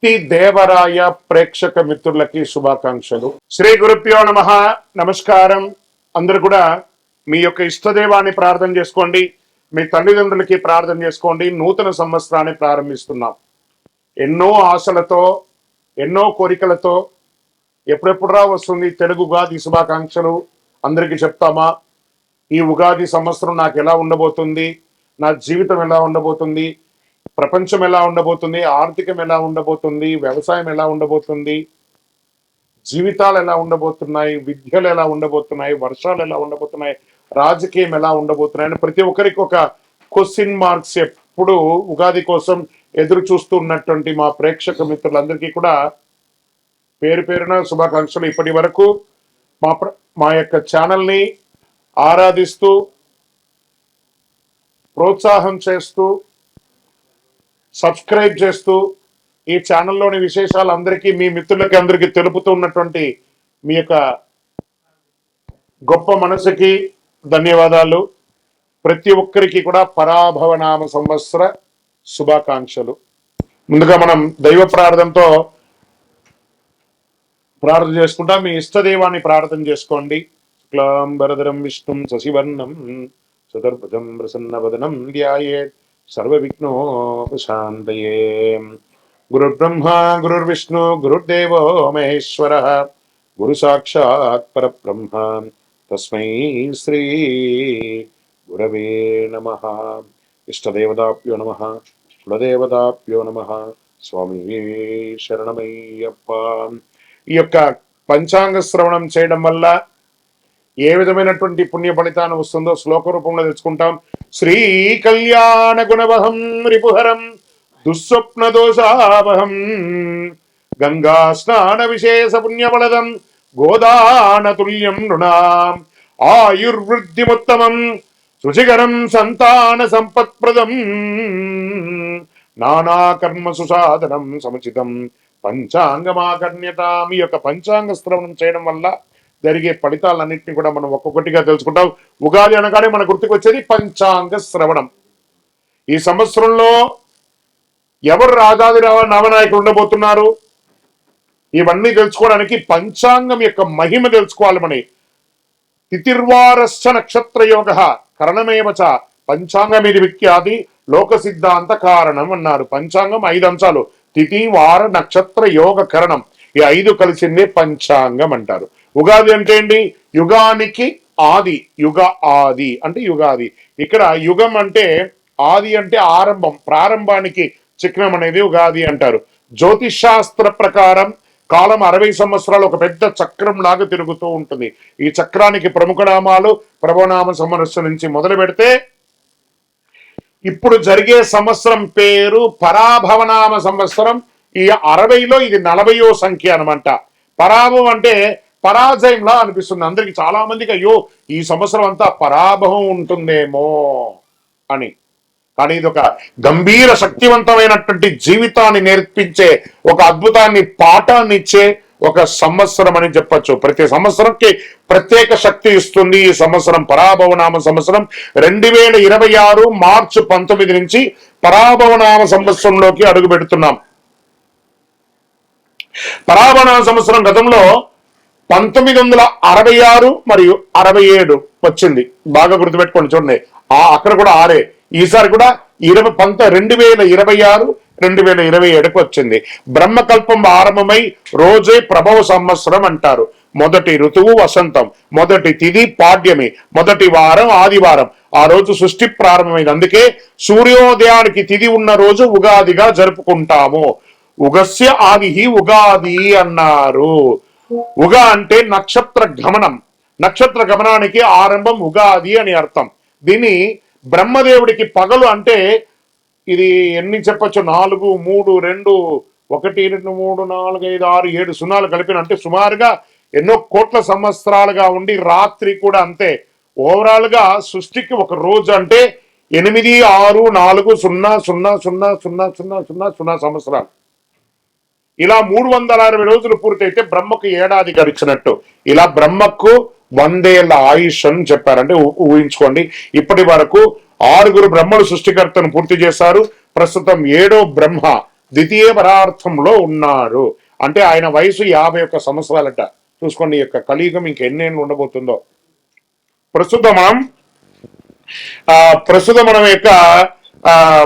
కీర్తి దేవరాయ ప్రేక్షక మిత్రులకి శుభాకాంక్షలు. శ్రీ గురుభ్యో నమః. నమస్కారం. అందరూ కూడా మీ యొక్క ఇష్టదేవాన్ని ప్రార్థన చేసుకోండి, మీ తల్లిదండ్రులకి ప్రార్థన చేసుకోండి. నూతన సంవత్సరాన్ని ప్రారంభిస్తున్నాం. ఎన్నో ఆశలతో, ఎన్నో కోరికలతో ఎప్పుడెప్పుడురా వస్తుంది తెలుగు ఉగాది శుభాకాంక్షలు అందరికీ చెప్తామా? ఈ ఉగాది సంవత్సరం నాకు ఎలా ఉండబోతుంది, నా జీవితం ఎలా ఉండబోతుంది, ప్రపంచం ఎలా ఉండబోతుంది, ఆర్థికం ఎలా ఉండబోతుంది, వ్యవసాయం ఎలా ఉండబోతుంది, జీవితాలు ఎలా ఉండబోతున్నాయి, విద్యలు ఎలా ఉండబోతున్నాయి, వర్షాలు ఎలా ఉండబోతున్నాయి, రాజకీయం ఎలా ఉండబోతున్నాయి అని ప్రతి ఒక్కరికి ఒక క్వశ్చన్ మార్క్స్ ఎప్పుడు ఉగాది కోసం ఎదురు చూస్తున్నటువంటి మా ప్రేక్షక మిత్రులందరికీ కూడా పేరు పేరున శుభాకాంక్షలు. ఇప్పటి వరకు మా యొక్క ఛానల్ని ఆరాధిస్తూ ప్రోత్సాహం చేస్తూ సబ్స్క్రైబ్ చేస్తూ ఈ ఛానల్లోని విశేషాలు అందరికీ మీ మిత్రులకి అందరికీ తెలుపుతూ ఉన్నటువంటి మీ యొక్క గొప్ప మనసుకి ధన్యవాదాలు. ప్రతి ఒక్కరికి కూడా పరాభవనామ సంవత్సర శుభాకాంక్షలు. ముందుగా మనం దైవ ప్రార్థనతో ప్రార్థన చేసుకుంటాం. మీ ఇష్టదైవాన్ని ప్రార్థన చేసుకోండి. శుక్లాంబరధరం విష్ణుం శశివర్ణం చతుర్భుజం ప్రసన్నవదనం ధ్యాయేత్ సర్వ విఘ్నోపశాంతయే. గురుర్బ్రహ్మ గురుర్విష్ణు గురుర్దేవో మహేశ్వర గురు సాక్షాత్ పరబ్రహ్మ తస్మై శ్రీ గురవే నమః. ఇష్టదేవతాభ్యో నమః, కులదేవతాభ్యో నమః. స్వామి శరణమయ్యప్ప. ఈ యొక్క పంచాంగ శ్రవణం చేయడం వల్ల ఏ విధమైనటువంటి పుణ్య ఫలితాన్ని వస్తుందో శ్లోక రూపంలో తెచ్చుకుంటాం. శ్రీ కళ్యాణ గుణవహం రిపుహరం దుస్వప్న దోషావహం గంగా స్నాన విశేష పుణ్యఫలదం గోదాన తుల్యం నృణాం ఆయుర్వృద్ధిముత్తమం శుచికరం సంతాన సంపత్ప్రదం నానా కర్మ సుసాధనం సముచితం పంచాంగమాకర్ణ్యతాం. ఈ యొక్క పంచాంగ శ్రవణం చేయడం వల్ల జరిగే ఫలితాలన్నింటినీ కూడా మనం ఒక్కొక్కటిగా తెలుసుకుంటాం. ఉగాది అనగానే మన గుర్తుకొచ్చేది పంచాంగ శ్రవణం. ఈ సంవత్సరంలో ఎవరు రాజాది నవనాయకులు ఉండబోతున్నారు, ఇవన్నీ తెలుసుకోవడానికి పంచాంగం యొక్క మహిమ తెలుసుకోవాలి. మన తిథిర్వారశ్చ నక్షత్ర యోగ కరణమేవచ పంచాంగమిది విఖ్యాతి లోక సిద్ధాంత కారణం అన్నారు. పంచాంగం 5 అంశాలు: తిథి, వార, నక్షత్ర, యోగ, కరణం. ఈ 5 కలిసిందే పంచాంగం అంటారు. ఉగాది అంటే ఏంటి? యుగానికి ఆది. యుగ ఆది అంటే యుగాది. ఇక్కడ యుగం అంటే ఆది అంటే ఆరంభం, ప్రారంభానికి చిహ్నం అనేది ఉగాది అంటారు. జ్యోతిష్ శాస్త్ర ప్రకారం కాలం 60 సంవత్సరాలు ఒక పెద్ద చక్రం లాగా తిరుగుతూ ఉంటుంది. ఈ చక్రానికి ప్రముఖ నామాలు ప్రభవనామ సంవత్సరం నుంచి మొదలు పెడితే ఇప్పుడు జరిగే సంవత్సరం పేరు పరాభవనామ సంవత్సరం. ఈ 60లో ఇది 40వ సంఖ్య అనమాట. పరాభవం అంటే పరాజయంలా అనిపిస్తుంది అందరికి, చాలా మందికి. అయ్యో ఈ సంవత్సరం అంతా పరాభవం ఉంటుందేమో అని. కానీ ఇది ఒక గంభీర శక్తివంతమైనటువంటి జీవితాన్ని నేర్పించే, ఒక అద్భుతాన్ని పాఠాన్ని ఇచ్చే ఒక సంవత్సరం అని చెప్పచ్చు. ప్రతి సంవత్సరంకి ప్రత్యేక శక్తి ఇస్తుంది. ఈ సంవత్సరం పరాభవనామ సంవత్సరం 2026 మార్చి 19 నుంచి పరాభవనామ సంవత్సరంలోకి అడుగు పెడుతున్నాం. పరాభవనామ సంవత్సరం గతంలో 1966 మరియు 67 వచ్చింది. బాగా గుర్తుపెట్టుకోండి. చూడండి, అక్కడ కూడా 6. ఈసారి కూడా 2026 2027కు వచ్చింది. బ్రహ్మకల్పం ఆరంభమై రోజే ప్రభవ సంవత్సరం అంటారు. మొదటి ఋతువు వసంతం, మొదటి తిథి పాడ్యమి, మొదటి వారం ఆదివారం. ఆ రోజు సృష్టి ప్రారంభమైంది. అందుకే సూర్యోదయానికి తిథి ఉన్న రోజు ఉగాదిగా జరుపుకుంటాము. ఉగస్య ఆది ఉగాది అన్నారు. ఉగా అంటే నక్షత్ర గమనం. నక్షత్ర గమనానికి ఆరంభం ఉగాది అని అర్థం. దీన్ని బ్రహ్మదేవుడికి పగలు అంటే ఇది ఎన్ని చెప్పచ్చు? 4, 3, 2, 1, 2, 3, 4, 5, 6, 7 సున్నాలు కలిపిన అంటే సుమారుగా ఎన్నో కోట్ల సంవత్సరాలుగా ఉండి రాత్రి కూడా అంతే. ఓవరాల్ గా సృష్టికి ఒక రోజు అంటే 8, 6, 4, 0, 0, 0, 0, 0, 0 సంవత్సరాలు. ఇలా 360 రోజులు పూర్తయితే బ్రహ్మకు ఏడాది గడిచినట్టు. ఇలా బ్రహ్మకు 100 ఏళ్ల ఆయుష్ అని చెప్పారంటే ఊహించుకోండి. ఇప్పటి వరకు 6 బ్రహ్మలు సృష్టికర్తను పూర్తి చేశారు. ప్రస్తుతం 7వ బ్రహ్మ ద్వితీయ పరార్థంలో ఉన్నారు. అంటే ఆయన వయసు 51 సంవత్సరాలట. చూసుకోండి, ఈ యొక్క కలియుగం ఇంకెన్నేళ్ళు ఉండబోతుందో. ప్రస్తుతం మనం యొక్క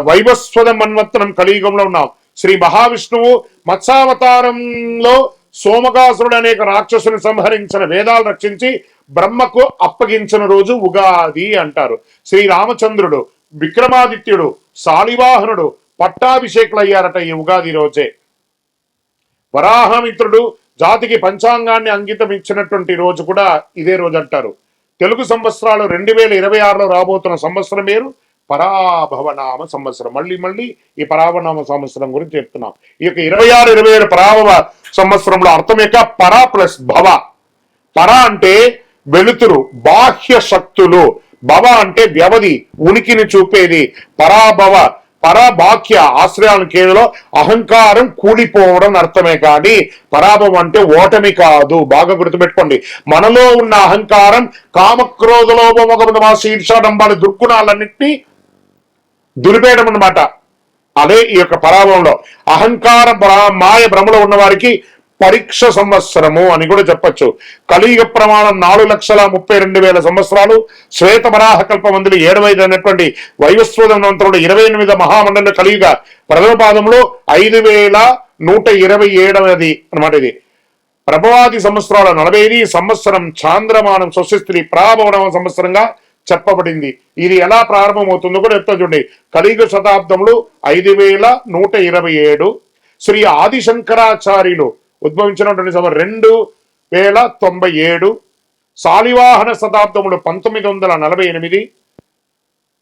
వైవస్వత మన్వంతరం కలియుగంలో ఉన్నాం. శ్రీ మహావిష్ణువు మత్స్యావతారంలో సోమకాసురుడు అనేక రాక్షసుని సంహరించిన, వేదాలు రక్షించి బ్రహ్మకు అప్పగించిన రోజు ఉగాది అంటారు. శ్రీరామచంద్రుడు, విక్రమాదిత్యుడు, శాలివాహనుడు పట్టాభిషేకులు అయ్యారట ఈ ఉగాది రోజే. వరాహమిత్రుడు జాతికి పంచాంగాన్ని అంకితం ఇచ్చినటువంటి రోజు కూడా ఇదే రోజు అంటారు. తెలుగు సంవత్సరాలు 2026లో రాబోతున్న సంవత్సరం పేరు పరాభవనామ సంవత్సరం. మళ్ళీ ఈ పరాభవనామ సంవత్సరం గురించి చెప్తున్నాం. ఈ యొక్క 26-27 పరాభవ సంవత్సరంలో అర్థం యొక్క పర ప్లస్ భవ. పర అంటే వెలుతురు, బాహ్య శక్తులు. భవ అంటే వ్యవధి, ఉనికిని చూపేది. పరాభవ, పరబాక్య ఆశ్రయాల కేవలం అహంకారం కూలిపోవడం అర్థమే కానీ పరాభవం అంటే ఓటమి కాదు. బాగా గుర్తుపెట్టుకోండి. మనలో ఉన్న అహంకారం, కామక్రోధలోభ శీర్షాడంబాల దుర్గుణాలన్నింటినీ దులిపేయడం అన్నమాట. అదే ఈ యొక్క పరాభవంలో అహంకార మాయ భ్రమలో ఉన్న వారికి పరీక్ష సంవత్సరము అని కూడా చెప్పచ్చు. కలియుగ ప్రమాణం 4,32,000 సంవత్సరాలు. శ్వేత వరాహ కల్పమందులు 7 అనేటువంటి వైవస్వతంలో 28 మహామండల కలియుగ ప్రథమ పాదంలో 5,127 అనమాట. ఇది ప్రభవాది సంవత్సరాల 45 సంవత్సరం చాంద్రమానం స్వస్తి ప్రాభవన సంవత్సరంగా చెప్పబడింది. ఇది ఎలా ప్రారంభమవుతుందో కూడా చెప్తా చూడండి. కలియుగ శతాబ్దంలో 5,127. శ్రీ ఆదిశంకరాచార్యులు ఉద్భవించినటువంటి 2,097. శాలివాహన శతాబ్దములు 1948.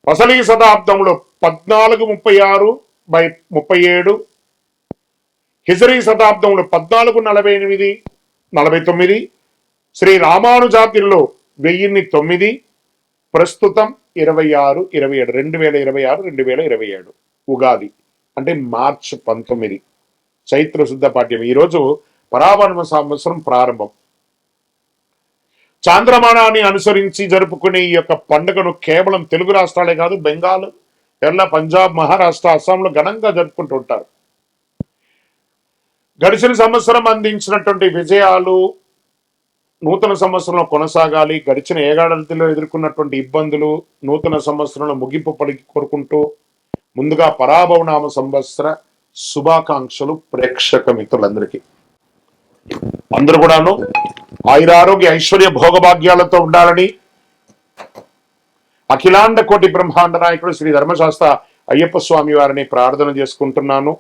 వసలి శతాబ్దములు 1436/37. హిజరీ శతాబ్దములు 1448-49. శ్రీ రామానుజాబ్దిలో 1009. ప్రస్తుతం 26-27 2026-2027 ఉగాది అంటే మార్చి 19 చైత్ర శుద్ధ పాఠ్యం. ఈరోజు పరాభవ సంవత్సరం ప్రారంభం. చాంద్రమానాన్ని అనుసరించి జరుపుకునే ఈ యొక్క పండుగను కేవలం తెలుగు రాష్ట్రాలే కాదు, బెంగాల్, కేరళ, పంజాబ్, మహారాష్ట్ర, అస్సాంలో ఘనంగా జరుపుకుంటూ ఉంటారు. గడిచిన సంవత్సరం అందించినటువంటి విజయాలు నూతన సంవత్సరంలో కొనసాగాలి. గడిచిన ఏడాదిలో ఎదుర్కొన్నటువంటి ఇబ్బందులు నూతన సంవత్సరంలో ముగింపు పలికి కోరుకుంటూ ముందుగా పరాభవనామ సంవత్సర శుభాకాంక్షలు ప్రేక్షక మిత్రులందరికీ. అందరూ కూడాను ఆయురారోగ్య ఐశ్వర్య భోగభాగ్యాలతో ఉండాలని అఖిలాండ కోటి బ్రహ్మాండ నాయకుడు శ్రీ ధర్మశాస్త్ర అయ్యప్ప స్వామి వారిని ప్రార్థన చేసుకుంటున్నాను.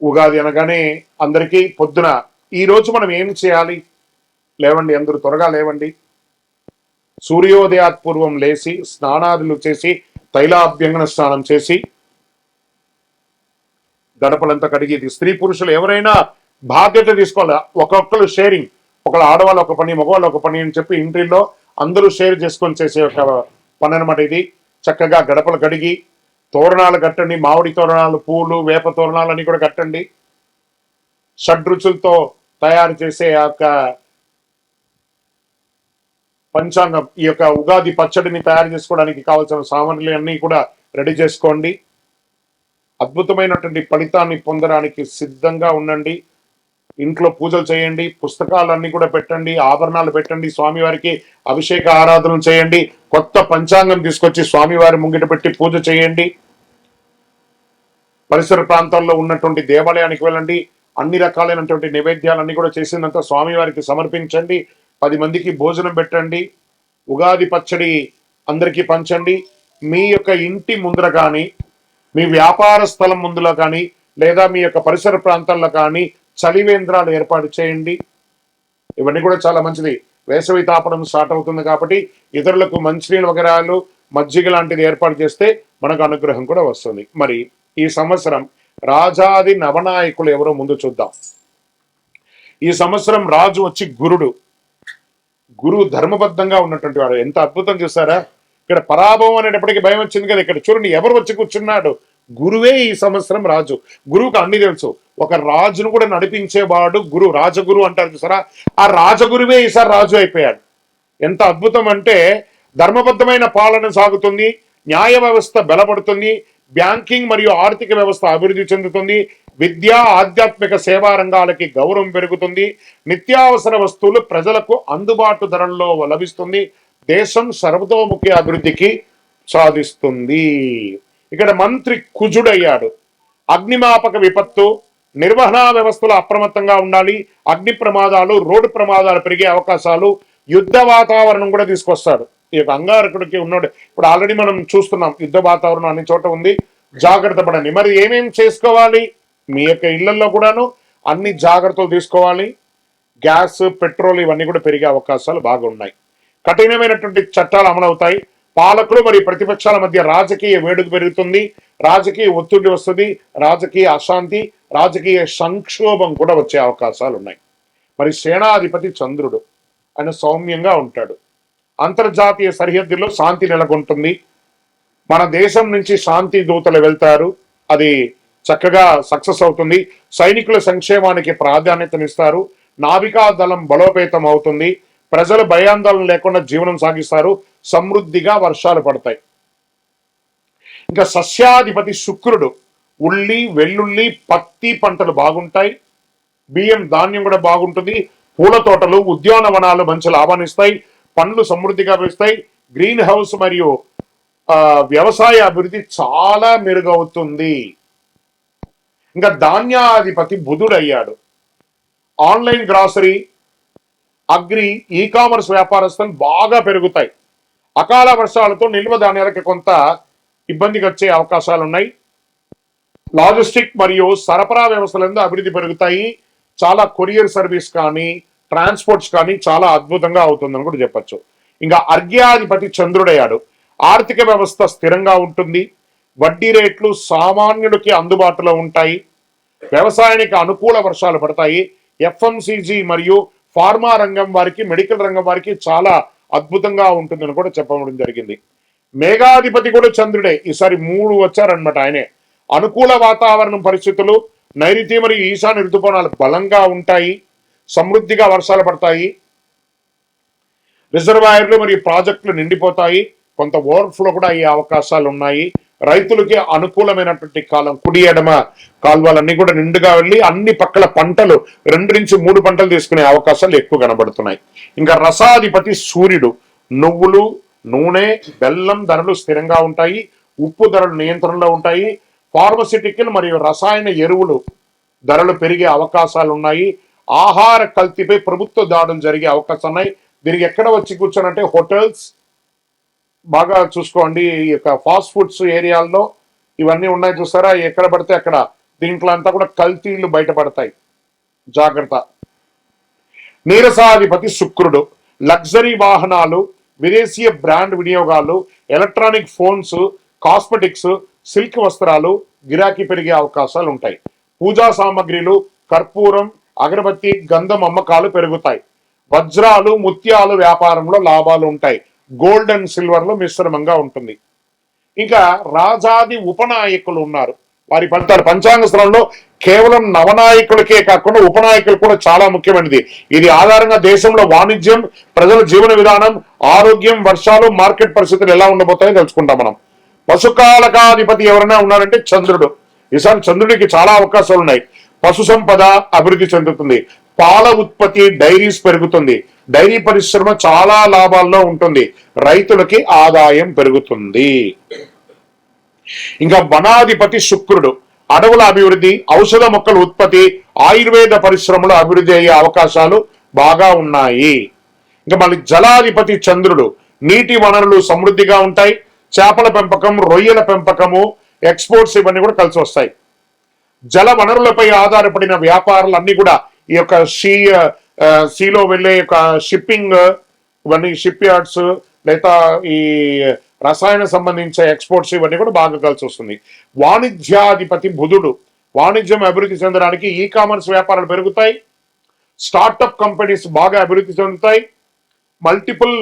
ఉగాది అనగానే అందరికీ పొద్దున ఈ రోజు మనం ఏం చేయాలి? లేవండి, అందరూ త్వరగా లేవండి. సూర్యోదయాత్ పూర్వం లేచి స్నానాదులు చేసి తైలాభ్యంగన స్నానం చేసి గడపలంతా కడిగి, స్త్రీ పురుషులు ఎవరైనా బాధ్యత తీసుకోవాలి. ఒక్కొక్కరు షేరింగ్, ఒకళ్ళు ఆడవాళ్ళు ఒక పని, మగవాళ్ళు ఒక పని అని చెప్పి ఇంటిలో అందరూ షేర్ చేసుకొని చేసే ఒక పని అనమాట ఇది. చక్కగా గడపలు కడిగి తోరణాలు కట్టండి. మామిడి తోరణాలు, పూలు, వేప తోరణాలు అన్ని కూడా కట్టండి. షడ్రుచులతో తయారు చేసే ఆ యొక్క పంచాంగం, ఈ యొక్క ఉగాది పచ్చడిని తయారు చేసుకోవడానికి కావాల్సిన సామాగ్రి అన్ని కూడా రెడీ చేసుకోండి. అద్భుతమైనటువంటి ఫలితాన్ని పొందడానికి సిద్ధంగా ఉండండి. ఇంట్లో పూజలు చేయండి, పుస్తకాలన్నీ కూడా పెట్టండి, ఆభరణాలు పెట్టండి, స్వామివారికి అభిషేక ఆరాధన చేయండి, కొత్త పంచాంగం తీసుకొచ్చి స్వామివారి ముంగిట పెట్టి పూజ చేయండి. పరిసర ప్రాంతాల్లో ఉన్నటువంటి దేవాలయానికి వెళ్ళండి. అన్ని రకాలైనటువంటి నైవేద్యాలన్నీ కూడా చేసినంత స్వామివారికి సమర్పించండి. 10 మందికి భోజనం పెట్టండి. ఉగాది పచ్చడి అందరికీ పంచండి. మీ యొక్క ఇంటి ముందర కానీ, మీ వ్యాపార స్థలం ముందులో కానీ, లేదా మీ యొక్క పరిసర ప్రాంతాల్లో కానీ చలివేంద్రాలు ఏర్పాటు చేయండి. ఇవన్నీ కూడా చాలా మంచిది. వేసవి తాపడం స్టార్ట్ అవుతుంది కాబట్టి ఇతరులకు మంచినీళ్ళ వగరాలు, మజ్జిగ లాంటిది ఏర్పాటు చేస్తే మనకు అనుగ్రహం కూడా వస్తుంది. మరి ఈ సంవత్సరం రాజాది నవనాయకులు ఎవరో ముందు చూద్దాం. ఈ సంవత్సరం రాజు వచ్చి గురుడు. గురువు ధర్మబద్ధంగా ఉన్నటువంటి వాడు. ఎంత అద్భుతం చూసారా? ఇక్కడ పరాభవం అనేటప్పటికీ భయం వచ్చింది కదా. ఇక్కడ చూడండి ఎవరు వచ్చి కూర్చున్నాడు. గురువే ఈ సంవత్సరం రాజు. గురువుకు అన్ని తెలుసు. ఒక రాజును కూడా నడిపించేవాడు గురు, రాజగురు అంటారు చూసారా? ఆ రాజగురువే ఈసారి రాజు అయిపోయాడు. ఎంత అద్భుతం అంటే ధర్మబద్ధమైన పాలన సాగుతుంది, న్యాయ వ్యవస్థ బలపడుతుంది, బ్యాంకింగ్ మరియు ఆర్థిక వ్యవస్థ అభివృద్ధి చెందుతుంది. విద్య, ఆధ్యాత్మిక సేవా రంగాలకి గౌరవం పెరుగుతుంది. నిత్యావసర వస్తువులు ప్రజలకు అందుబాటు ధరల్లో లభిస్తుంది. దేశం సర్వతోముఖి అభివృద్ధికి సాధిస్తుంది. ఇక్కడ మంత్రి కుజుడయ్యాడు. అగ్నిమాపక విపత్తు, నిర్వహణ వ్యవస్థలో అప్రమత్తంగా ఉండాలి. అగ్ని ప్రమాదాలు, రోడ్డు ప్రమాదాలు పెరిగే అవకాశాలు, యుద్ధ వాతావరణం కూడా తీసుకొస్తాడు. ఈ యొక్క అంగారకుడికి ఉన్నాడు. ఇప్పుడు ఆల్రెడీ మనం చూస్తున్నాం, యుద్ధ వాతావరణం అన్ని చోట ఉంది. జాగ్రత్త పడండి. మరి ఏమేమి చేసుకోవాలి? మీ యొక్క ఇళ్లలో కూడాను అన్ని జాగ్రత్తలు తీసుకోవాలి. గ్యాస్, పెట్రోల్ ఇవన్నీ కూడా పెరిగే అవకాశాలు బాగా ఉన్నాయి. కఠినమైనటువంటి చట్టాలు అమలవుతాయి. పాలకులు మరియు ప్రతిపక్షాల మధ్య రాజకీయ వేడుక పెరుగుతుంది. రాజకీయ ఒత్తిడి వస్తుంది. రాజకీయ అశాంతి, రాజకీయ సంక్షోభం కూడా వచ్చే అవకాశాలు ఉన్నాయి. మరి సేనాధిపతి చంద్రుడు, ఆయన సౌమ్యంగా ఉంటాడు. అంతర్జాతీయ సరిహద్దుల్లో శాంతి నెలకొంటుంది. మన దేశం నుంచి శాంతి దూతలు వెళ్తారు, అది చక్కగా సక్సెస్ అవుతుంది. సైనికుల సంక్షేమానికి ప్రాధాన్యతనిస్తారు. నావికా దళం బలోపేతం అవుతుంది. ప్రజలు భయాందోళన లేకుండా జీవనం సాగిస్తారు. సమృద్ధిగా వర్షాలు పడతాయి. ఇంకా సస్యాధిపతి శుక్రుడు, ఉల్లి, వెల్లుల్లి, పత్తి పంటలు బాగుంటాయి. బియ్యం, ధాన్యం కూడా బాగుంటుంది. పూల తోటలు, ఉద్యానవనాలు మంచి లాభాన్నిస్తాయి. పండ్లు సమృద్ధిగా పెరుస్తాయి. గ్రీన్ హౌస్ మరియు వ్యవసాయ అభివృద్ధి చాలా మెరుగవుతుంది. ఇంకా ధాన్యాధిపతి బుధుడు అయ్యాడు. Online grocery, agri, e commerce వ్యాపారస్తులు బాగా పెరుగుతాయి. అకాల వర్షాలతో నిల్వ ధాన్యాలకు కొంత ఇబ్బందికి వచ్చే అవకాశాలు ఉన్నాయి. లాజిస్టిక్ మరియు సరఫరా వ్యవస్థలందు అభివృద్ధి పెరుగుతాయి. చాలా కొరియర్ సర్వీస్ కానీ, ట్రాన్స్పోర్ట్స్ కానీ చాలా అద్భుతంగా అవుతుందని కూడా చెప్పచ్చు. ఇంకా అర్ఘ్యాధిపతి చంద్రుడయ్యాడు. ఆర్థిక వ్యవస్థ స్థిరంగా ఉంటుంది. వడ్డీ రేట్లు సామాన్యుడికి అందుబాటులో ఉంటాయి. వ్యవసాయానికి అనుకూల వర్షాలు పడతాయి. ఎఫ్ఎంసీజీ మరియు ఫార్మా రంగం వారికి, మెడికల్ రంగం వారికి చాలా అద్భుతంగా ఉంటుందని కూడా చెప్పడం జరిగింది. మేఘాధిపతి కూడా చంద్రుడే. ఈసారి 3 వచ్చారనమాట ఆయనే. అనుకూల వాతావరణం పరిస్థితులు, నైరుతి మరియు ఈశాన్య ఋతుపవనాలు బలంగా ఉంటాయి. సమృద్ధిగా వర్షాలు పడతాయి. రిజర్వాయర్లు మరియు ప్రాజెక్టులు నిండిపోతాయి. కొంత ఓవర్ఫ్లో కూడా అయ్యే అవకాశాలు ఉన్నాయి. రైతులకి అనుకూలమైనటువంటి కాలం. కుడి ఎడమ కాలువలన్నీ కూడా నిండుగా వెళ్ళి అన్ని పక్కల పంటలు 2 నుంచి 3 పంటలు తీసుకునే అవకాశాలు ఎక్కువ కనబడుతున్నాయి. ఇంకా రసాధిపతి సూర్యుడు. నువ్వులు, నూనె, బెల్లం ధరలు స్థిరంగా ఉంటాయి. ఉప్పు ధరలు నియంత్రణలో ఉంటాయి. ఫార్మసిటికల్ మరియు రసాయన ఎరువులు ధరలు పెరిగే అవకాశాలు ఉన్నాయి. ఆహార కల్తీపై ప్రభుత్వ దాడులు జరిగే అవకాశాలు ఉన్నాయి. దీనికి ఎక్కడ వచ్చి కూర్చోనంటే హోటల్స్ బాగా చూసుకోండి. ఈ యొక్క ఫాస్ట్ ఫుడ్స్ ఏరియాల్లో ఇవన్నీ ఉన్నాయి చూసారా, ఎక్కడ పడితే అక్కడ దీంట్లో అంతా కూడా కల్తీలు బయటపడతాయి. జాగ్రత్త. నీరసాధిపతి శుక్రుడు. లగ్జరీ వాహనాలు, విదేశీయ బ్రాండ్ వినియోగాలు, ఎలక్ట్రానిక్ ఫోన్స్, కాస్మెటిక్స్, సిల్క్ వస్త్రాలు గిరాకీ పెరిగే అవకాశాలు ఉంటాయి. పూజా సామాగ్రిలు, కర్పూరం, అగరబత్తి, గంధం అమ్మకాలు పెరుగుతాయి. వజ్రాలు, ముత్యాలు వ్యాపారంలో లాభాలు ఉంటాయి. గోల్డ్ అండ్ సిల్వర్ లో మిశ్రమంగా ఉంటుంది. ఇంకా రాజాది ఉపనాయకులు ఉన్నారు. వారి ఫలితాలు పంచాంగ స్థలంలో కేవలం నవనాయకులకే కాకుండా ఉపనాయకులు కూడా చాలా ముఖ్యమైనది. ఇది ఆధారంగా దేశంలో వాణిజ్యం, ప్రజల జీవన విధానం, ఆరోగ్యం, వర్షాలు, మార్కెట్ పరిస్థితులు ఎలా ఉండబోతాయో తెలుసుకుంటాం మనం. పశుకాలకాధిపతి ఎవరైనా ఉన్నారంటే చంద్రుడు. ఈసారి చంద్రుడికి చాలా అవకాశాలు ఉన్నాయి. పశు సంపద అభివృద్ధి చెందుతుంది. పాల ఉత్పత్తి, డైరీస్ పెరుగుతుంది. డైరీ పరిశ్రమ చాలా లాభాల్లో ఉంటుంది. రైతులకి ఆదాయం పెరుగుతుంది. ఇంకా వనాధిపతి శుక్రుడు. అడవుల అభివృద్ధి, ఔషధ మొక్కల ఉత్పత్తి, ఆయుర్వేద పరిశ్రమలు అభివృద్ధి అయ్యే అవకాశాలు బాగా ఉన్నాయి. ఇంకా మళ్ళీ జలాధిపతి చంద్రుడు. నీటి వనరులు సమృద్ధిగా ఉంటాయి. చేపల పెంపకం, రొయ్యల పెంపకము, ఎక్స్పోర్ట్స్ ఇవన్నీ కూడా కలిసి వస్తాయి. జల వనరులపై ఆధారపడిన వ్యాపారాలు అన్ని కూడా ఈ యొక్క సీలో వెళ్ళే యొక్క షిప్పింగ్, ఇవన్నీ షిప్ యార్డ్స్, లేదా ఈ రసాయన సంబంధించిన ఎక్స్పోర్ట్స్ ఇవన్నీ కూడా బాగా కలిసి వస్తుంది. వాణిజ్యాధిపతి బుధుడు. వాణిజ్యం అభివృద్ధి చెందడానికి ఈ కామర్స్ వ్యాపారాలు పెరుగుతాయి. స్టార్టప్ కంపెనీస్ బాగా అభివృద్ధి చెందుతాయి. మల్టిపుల్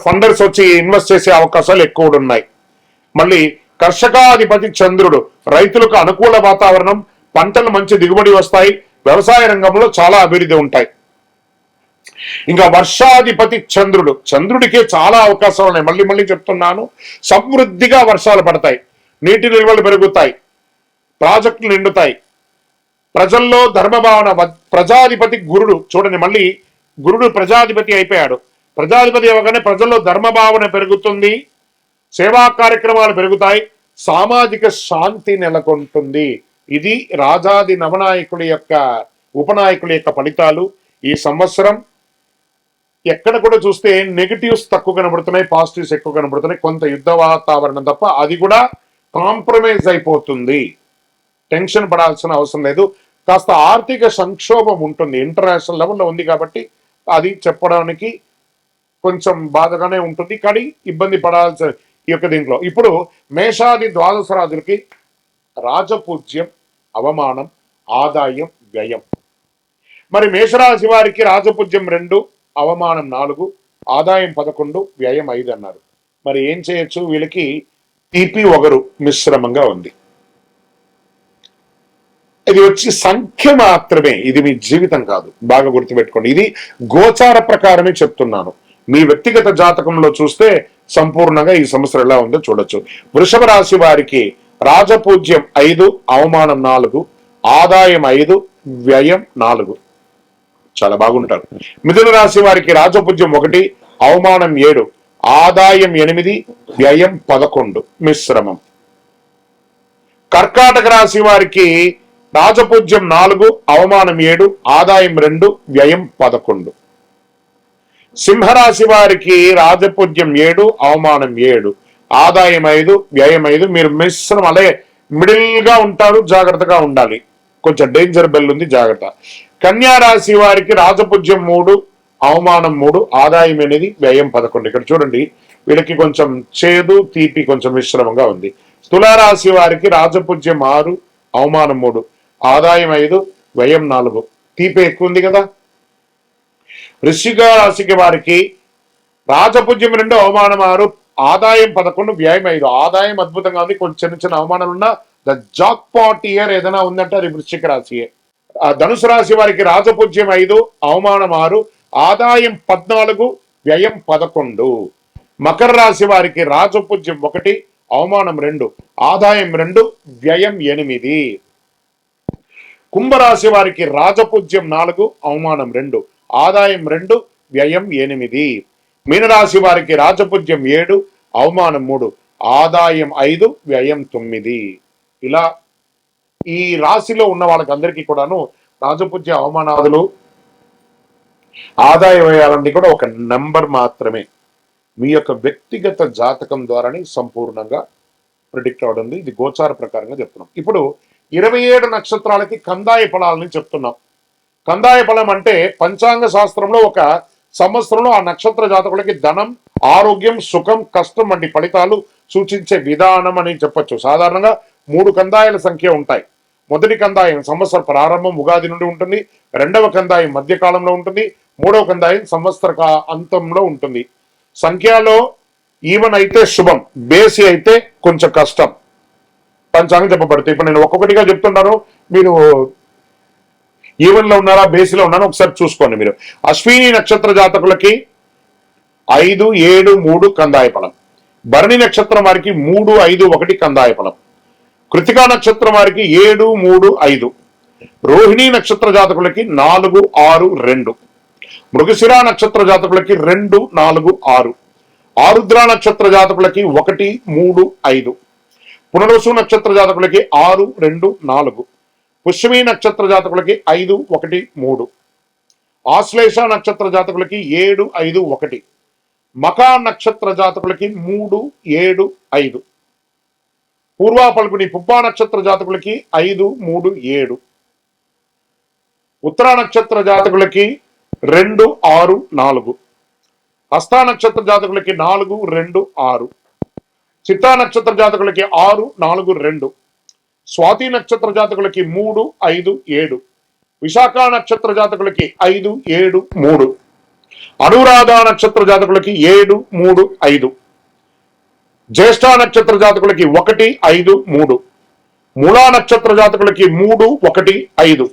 ఫండర్స్ వచ్చి ఇన్వెస్ట్ చేసే అవకాశాలు ఎక్కువ ఉన్నాయి. మళ్ళీ కర్షకాధిపతి చంద్రుడు. రైతులకు అనుకూల వాతావరణం, పంటలు మంచి దిగుబడి వస్తాయి. వ్యవసాయ రంగంలో చాలా అభివృద్ధి ఉంటాయి. ఇంకా వర్షాధిపతి చంద్రుడు, చంద్రుడికే చాలా అవకాశాలు ఉన్నాయి. మళ్ళీ మళ్ళీ చెప్తున్నాను, సమృద్ధిగా వర్షాలు పడతాయి, నీటి నిల్వలు పెరుగుతాయి, ప్రాజెక్టులు నిండుతాయి, ప్రజల్లో ధర్మభావన. ప్రజాధిపతి గురుడు, చూడండి మళ్ళీ గురుడు ప్రజాధిపతి అయిపోయాడు. ప్రజాధిపతి అవ్వగానే ప్రజల్లో ధర్మభావన పెరుగుతుంది, సేవా కార్యక్రమాలు పెరుగుతాయి, సామాజిక శాంతి నెలకొంటుంది. ఇది రాజాది నవనాయకుడి యొక్క ఉపనాయకుడి యొక్క ఫలితాలు. ఈ సంవత్సరం ఎక్కడ కూడా చూస్తే నెగిటివ్స్ తక్కువ కనబడుతున్నాయి, పాజిటివ్స్ ఎక్కువ కనబడుతున్నాయి. కొంత యుద్ధ వాతావరణం తప్ప అది కూడా కాంప్రమైజ్ అయిపోతుంది. టెన్షన్ పడాల్సిన అవసరం లేదు. కాస్త ఆర్థిక సంక్షోభం ఉంటుంది, ఇంటర్నేషనల్ లెవెల్లో ఉంది కాబట్టి అది చెప్పడానికి కొంచెం బాధగానే ఉంటుంది, కానీ ఇబ్బంది పడాల్సిన ఈ యొక్క దీంట్లో. ఇప్పుడు మేషాది ద్వాదశ రాజులకి రాజపూజ్యం, అవమానం, ఆదాయం, వ్యయం. మరి మేషరాశి వారికి రాజపూజ్యం 2, అవమానం 4, ఆదాయం 11, వ్యయం 5 అన్నారు. మరి ఏం చేయొచ్చు? వీళ్ళకి తీపి ఒగరు మిశ్రమంగా ఉంది. ఇది వచ్చి సంఖ్య మాత్రమే, ఇది మీ జీవితం కాదు, బాగా గుర్తుపెట్టుకోండి. ఇది గోచార ప్రకారమే చెప్తున్నాను. మీ వ్యక్తిగత జాతకంలో చూస్తే సంపూర్ణంగా ఈ సంవత్సరం ఎలా ఉందో చూడొచ్చు. వృషభ రాశి వారికి రాజపూజ్యం 5, అవమానం 4, ఆదాయం 5, వ్యయం 4, చాలా బాగుంటారు. మిథున రాశి వారికి రాజపూజ్యం 1, అవమానం 7, ఆదాయం 8, వ్యయం 11, మిశ్రమం. కర్కాటక రాశి వారికి రాజపూజ్యం 4, అవమానం 7, ఆదాయం 2, వ్యయం 11. సింహరాశి వారికి రాజపూజ్యం 7, అవమానం 7, ఆదాయం 5, వ్యయం 5. మీరు మిశ్రమం అలాగే మిడిల్ గా ఉంటారు, జాగ్రత్తగా ఉండాలి, కొంచెం డేంజర్ బెల్ ఉంది, జాగ్రత్త. కన్యా రాశి వారికి రాజపూజ్యం 3, అవమానం 3, ఆదాయం 8, వ్యయం 11. ఇక్కడ చూడండి, వీళ్ళకి కొంచెం చేదు తీపి కొంచెం మిశ్రమంగా ఉంది. తులారాశి వారికి రాజపూజ్యం 6, అవమానం 3, ఆదాయం 5, వ్యయం 4, తీపి ఎక్కువ ఉంది కదా. వృశ్చిక రాశికి వారికి రాజపూజ్యం 2, అవమానం 6, ఆదాయం 11, వ్యయం 5. ఆదాయం అద్భుతంగా ఉంది, కొంచెం చిన్న చిన్న అవమానాలు ఉన్న ద జాక్ పాట్ ఇయర్ ఏదైనా ఉందంటే అది వృశ్చిక రాశియే. ధనుసు రాశి వారికి రాజపూజ్యం 5, అవమానం 6, ఆదాయం 14, వ్యయం 11. మకర రాశి వారికి రాజపూజ్యం 1, అవమానం 2, ఆదాయం 2, వ్యయం 8. కుంభరాశి వారికి రాజపూజ్యం 4, అవమానం 2, ఆదాయం 2, వ్యయం 8. మీనరాశి వారికి రాజపూజ్యం 7, అవమానం 3, ఆదాయం 5, వ్యయం 9. ఇలా ఈ రాశిలో ఉన్న వాళ్ళకి అందరికీ కూడాను రాజపూజ్య అవమానాదులు, ఆదాయ వ్యయాలన్నీ కూడా ఒక నంబర్ మాత్రమే. మీ యొక్క వ్యక్తిగత జాతకం ద్వారానే సంపూర్ణంగా ప్రిడిక్ట్ అవడం. ఇది గోచార ప్రకారంగా చెప్తున్నాం. ఇప్పుడు 27 నక్షత్రాలకి కందాయ ఫలాలని చెప్తున్నాం. కందాయ ఫలం అంటే పంచాంగ శాస్త్రంలో ఒక సంవత్సరంలో ఆ నక్షత్ర జాతకులకి ధనం, ఆరోగ్యం, సుఖం, కష్టం వంటి ఫలితాలు సూచించే విధానం అని చెప్పొచ్చు. సాధారణంగా 3 కందాయాల సంఖ్య ఉంటాయి. మొదటి కందాయం సంవత్సర ప్రారంభం ఉగాది నుండి ఉంటుంది, రెండవ కందాయం మధ్యకాలంలో ఉంటుంది, మూడవ కందాయం సంవత్సర అంతంలో ఉంటుంది. సంఖ్యలో ఈవెన్ అయితే శుభం, బేసి అయితే కొంచెం కష్టం పంచాంగం చెప్పబడుతుంది. ఇప్పుడు నేను ఒక్కొక్కటిగా చెప్తున్నాను, మీరు ఈవెన్ లో ఉన్నారా బేసిలో ఉన్నారా ఒకసారి చూసుకోండి. మీరు అశ్విని నక్షత్ర జాతకులకి 5, 7, 3 కందాయ ఫలం. భరణి నక్షత్రం వారికి 3, 5, 1 కందాయ ఫలం. కృతికా నక్షత్రం వారికి 7, 3, 5. రోహిణి నక్షత్ర జాతకులకి 4, 6, 2. మృగశిర నక్షత్ర జాతకులకి 2, 4, 6. ఆరుద్ర నక్షత్ర జాతకులకి 1, 3, 5. పునరుసు నక్షత్ర జాతకులకి 6, 2, 4. పుష్యమి నక్షత్ర జాతకులకి 5, 1, 3. ఆశ్లేష నక్షత్ర జాతకులకి 7, 5, 1. మకా నక్షత్ర జాతకులకి 3, 7, 5. పూర్వ పల్గుని పుబ్బా నక్షత్ర జాతకులకి 5, 3, 7. ఉత్తర నక్షత్ర జాతకులకి 2, 6, 4. హస్త నక్షత్ర జాతకులకి 4, 2, 6. చిత్తా నక్షత్ర జాతకులకి 6, 4, 2. స్వాతి నక్షత్ర జాతకులకి 3, 5, 7. విశాఖ నక్షత్ర జాతకులకి 5, 7, 3. అనురాధ నక్షత్ర జాతకులకి 7, 3, 5. జ్యేష్ఠ నక్షత్ర జాతకులకి 1, 5, 3. మూలా నక్షత్ర జాతకులకి 3, 1, 5.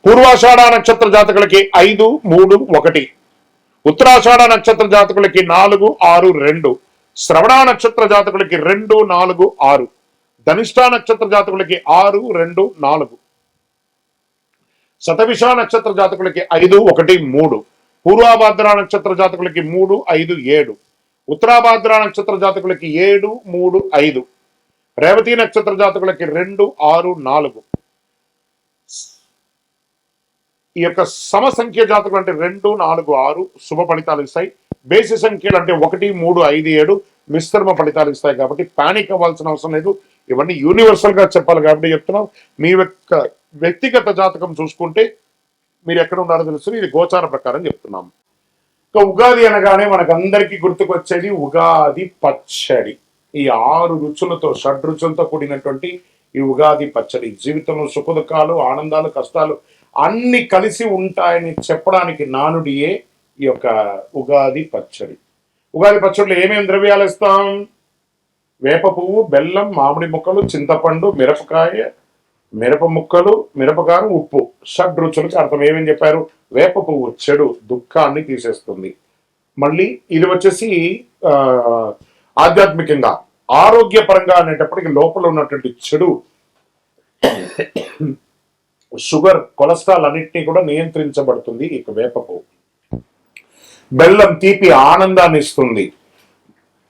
పూర్వాషాఢ నక్షత్ర జాతకులకి 5, 3, 1. ఉత్తరాషాఢ నక్షత్ర జాతకులకి 4, 6, 2. శ్రవణ నక్షత్ర జాతకులకి 2, 4, 6. ధనిష్ట నక్షత్ర జాతకులకి 6, 2, 4. శతభిష నక్షత్ర జాతకులకి 5, 1, 3. పూర్వాభాద్ర నక్షత్ర జాతకులకి 3, 5, 7. ఉత్తరాభాద్ర నక్షత్ర జాతకులకి 7, 3, 5. రేవతి నక్షత్ర జాతకులకి 2, 6, 4. ఈ యొక్క సమ సంఖ్య జాతకులు అంటే 2, 4, 6 శుభ ఫలితాలు ఇస్తాయి. బేసి సంఖ్యలు అంటే 1, 3, 5, 7 మిశ్రమ ఫలితాలు ఇస్తాయి. కాబట్టి పానిక్ అవ్వాల్సిన అవసరం లేదు. ఇవన్నీ యూనివర్సల్ గా చెప్పాలి కాబట్టి చెప్తున్నాం. మీ యొక్క వ్యక్తిగత జాతకం చూసుకుంటే మీరు ఎక్కడ ఉన్నారో తెలుస్తుంది. ఇది గోచార ప్రకారం చెప్తున్నాం. ఇక ఉగాది అనగానే మనకందరికీ గుర్తుకొచ్చేది ఉగాది పచ్చడి. ఈ 6 రుచులతో, షడ్రుచులతో కూడినటువంటి ఈ ఉగాది పచ్చడి జీవితంలో సుఖ దుఃఖాలు, ఆనందాలు, కష్టాలు అన్ని కలిసి ఉంటాయని చెప్పడానికి నానుడియే ఈ యొక్క ఉగాది పచ్చడి. ఉగాది పచ్చడిలో ఏమేమి ద్రవ్యాలు ఇస్తాం? వేప పువ్వు, బెల్లం, మామిడి ముక్కలు, చింతపండు, మిరపకాయ, మిరప ముక్కలు, మిరపకారం, ఉప్పు. షడ్రుచులకి అర్థం ఏమేమి చెప్పారు? వేప పువ్వు చెడు దుఃఖాన్ని తీసేస్తుంది. మళ్ళీ ఇది వచ్చేసి ఆధ్యాత్మికంగా, ఆరోగ్యపరంగా అనేటప్పటికి లోపల ఉన్నటువంటి చెడు షుగర్, కొలెస్ట్రాల్ అన్నింటినీ కూడా నియంత్రించబడుతుంది ఇక వేప పువ్వు. బెల్లం తీపి ఆనందాన్ని ఇస్తుంది.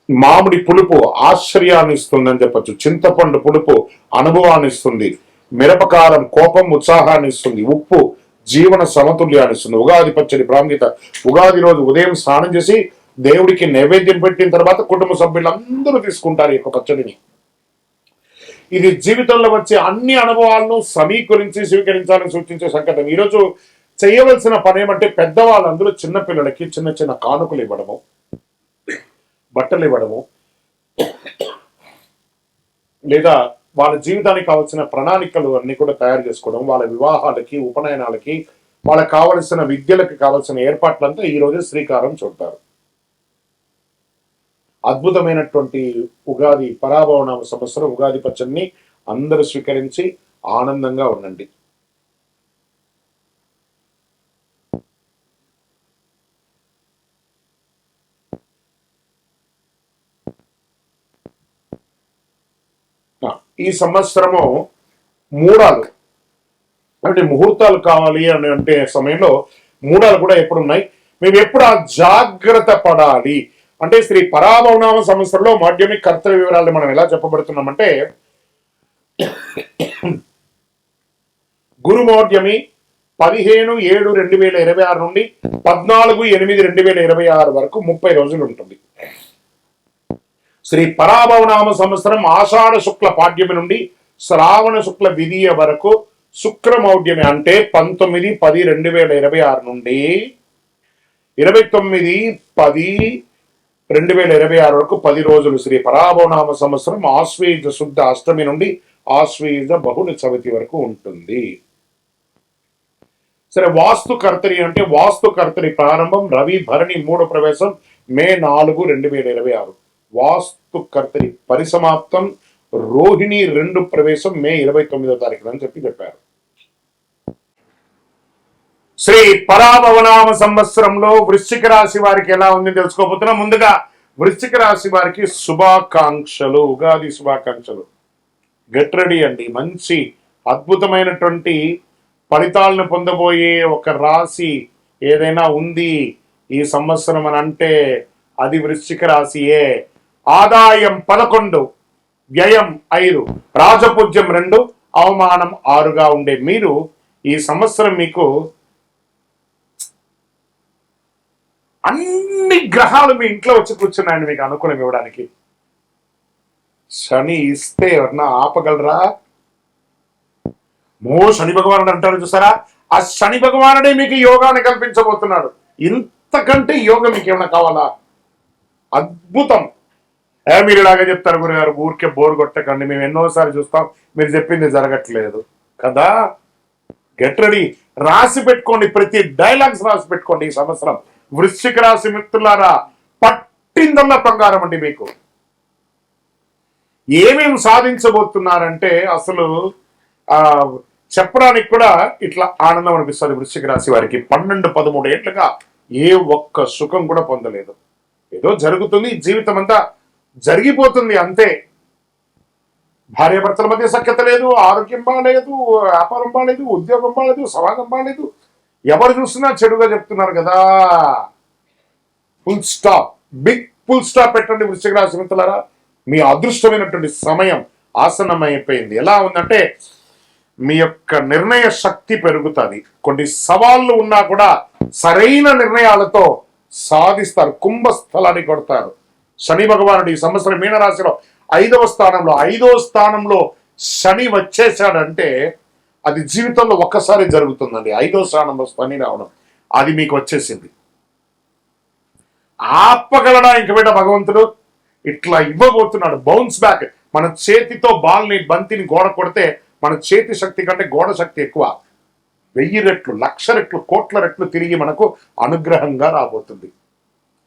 మామిడి పులుపు ఆశ్చర్యాన్ని ఇస్తుంది అని చెప్పచ్చు. చింతపండు పులుపు అనుభవాన్ని ఇస్తుంది. మిరపకారం కోపం, ఉత్సాహాన్ని ఇస్తుంది. ఉప్పు జీవన సమతుల్యాన్ని ఇస్తుంది. ఉగాది పచ్చడి ప్రాముఖ్యత. ఉగాది రోజు ఉదయం స్నానం చేసి దేవుడికి నైవేద్యం పెట్టిన తర్వాత కుటుంబ సభ్యులందరూ తీసుకుంటారు ఈ యొక్క పచ్చడిని. ఇది జీవితంలో వచ్చే అన్ని అనుభవాలను సమీకరించి స్వీకరించాలని సూచించే సంకేతం. ఈరోజు చేయవలసిన పని ఏమంటే పెద్దవాళ్ళందరూ చిన్నపిల్లలకి చిన్న చిన్న కానుకలు ఇవ్వడము, బట్టలు ఇవ్వడము, లేదా వాళ్ళ జీవితానికి కావాల్సిన ప్రణాళికలు అన్ని కూడా తయారు చేసుకోవడం, వాళ్ళ వివాహాలకి, ఉపనయనాలకి, వాళ్ళకి కావలసిన విద్యలకు కావాల్సిన ఏర్పాట్లంతా ఈ రోజే శ్రీకారం చుడతారు. అద్భుతమైనటువంటి ఉగాది పరాభవనామ సంవత్సరం ఉగాది పచ్చడిని అందరూ స్వీకరించి ఆనందంగా ఉండండి. ఈ సంవత్సరము మూడాలు అంటే ముహూర్తాలు కావాలి అని అంటే సమయంలో మూడాలు కూడా ఎప్పుడు ఉన్నాయి. మేము ఎప్పుడు ఆ జాగ్రత్త పడాలి అంటే శ్రీ పరాభవనామ సంవత్సరంలో మాధ్యమిక కర్తవ్య వివరాలు మనం ఎలా చెప్పబడుతున్నామంటే గురుమౌఢ్యమి 15/7/2026 నుండి 14/8/2026 వరకు 30 రోజులు ఉంటుంది. శ్రీ పరాభవనామ సంవత్సరం ఆషాఢ శుక్ల పాడ్యమి నుండి శ్రావణ శుక్ల విధియ వరకు శుక్రమౌఢ్యమి అంటే 19/10/2026 నుండి 29/10/2026 వరకు 10 రోజులు శ్రీ పరాభవనామ సంవత్సరం ఆశ్వయుజ శుద్ధ అష్టమి నుండి ఆశ్వయుజ బహుళ చవితి వరకు ఉంటుంది. సరే, వాస్తు కర్తరి అంటే వాస్తు కర్తరి ప్రారంభం రవి భరణి 3 ప్రవేశం మే 4, 2026. వాస్తు కర్తరి పరిసమాప్తం రోహిణి 2 ప్రవేశం మే 29వ తారీఖు అని చెప్పారు. శ్రీ పరాభవనామ సంవత్సరంలో వృశ్చిక రాశి వారికి ఎలా ఉంది తెలుసుకోబోతున్నాం. ముందుగా వృశ్చిక రాశి వారికి శుభాకాంక్షలు, ఉగాది శుభాకాంక్షలు. గెట్ రెడీ అండి. మంచి అద్భుతమైనటువంటి ఫలితాలను పొందబోయే ఒక రాశి ఏదైనా ఉంది ఈ సంవత్సరం అని అంటే అది వృశ్చిక రాశియే. ఆదాయం 11, వ్యయం 5, రాజపూజ్యం 2, అవమానం 6గా ఉండే మీరు ఈ సంవత్సరం మీకు అన్ని గ్రహాలు మీ ఇంట్లో వచ్చి కూర్చున్నాయని మీకు అనుకూలం ఇవ్వడానికి. శని ఇస్తే ఎవరన్నా ఆపగలరా? శని భగవానుడు అంటారు చూసారా, ఆ శని భగవానుడే మీకు యోగాన్ని కల్పించబోతున్నాడు. ఇంతకంటే యోగం మీకు ఏమైనా కావాలా? అద్భుతం. మీరు ఇలాగే చెప్తారు గురుగారు, ఊరికే బోర్ కొట్టకండి, మేము ఎన్నోసార్లు చూస్తాం, మీరు చెప్పింది జరగట్లేదు కదా. గెట్ రెడీ, రాసి పెట్టుకోండి, ప్రతి డైలాగ్స్ రాసి పెట్టుకోండి. ఈ సంవత్సరం వృశ్చిక రాశి మిత్రులారా పట్టిందల్లా బంగారం అండి. మీకు ఏమేమి సాధించబోతున్నారంటే అసలు చెప్పడానికి కూడా ఇట్లా ఆనందం అనిపిస్తుంది వృశ్చిక రాశి వారికి. 12-13 ఏళ్లుగా ఏ ఒక్క సుఖం కూడా పొందలేదు. ఏదో జరుగుతుంది, జీవితం అంతా జరిగిపోతుంది అంతే. భార్యాభర్తల మధ్య సఖ్యత లేదు, ఆరోగ్యం బాగాలేదు, వ్యాపారం బాగాలేదు, ఉద్యోగం బాగాలేదు, సమాజం బాగాలేదు. ఎవరు చూసినా చెడుగా చెప్తున్నారు కదా. Full stop, big full stop పెట్టండి వృశ్చిక రాశి మిత్రులారా. మీ అదృష్టమైనటువంటి సమయం ఆసన్నమైపోయింది. ఎలా ఉందంటే మీ యొక్క నిర్ణయ శక్తి పెరుగుతుంది. కొన్ని సవాళ్లు ఉన్నా కూడా సరైన నిర్ణయాలతో సాధిస్తారు. కుంభస్థలాన్ని కొడతారు. శని భగవానుడు ఈ సంవత్సరం మీనరాశిలో 5వ స్థానంలో శని వచ్చేసాడంటే అది జీవితంలో ఒక్కసారి జరుగుతుందండి. 5వ స్థానంలో శని రావడం, అది మీకు వచ్చేసింది. ఆపగలడా ఇంక బిడ్డ భగవంతుడు? ఇట్లా ఇవ్వబోతున్నాడు బౌన్స్ బ్యాక్. మన చేతితో బాల్ని, బంతిని గోడ కొడితే మన చేతి శక్తి కంటే గోడ శక్తి ఎక్కువ. 1000 రెట్లు, 1,00,000 రెట్లు, కోట్ల రెట్లు తిరిగి మనకు అనుగ్రహంగా రాబోతుంది.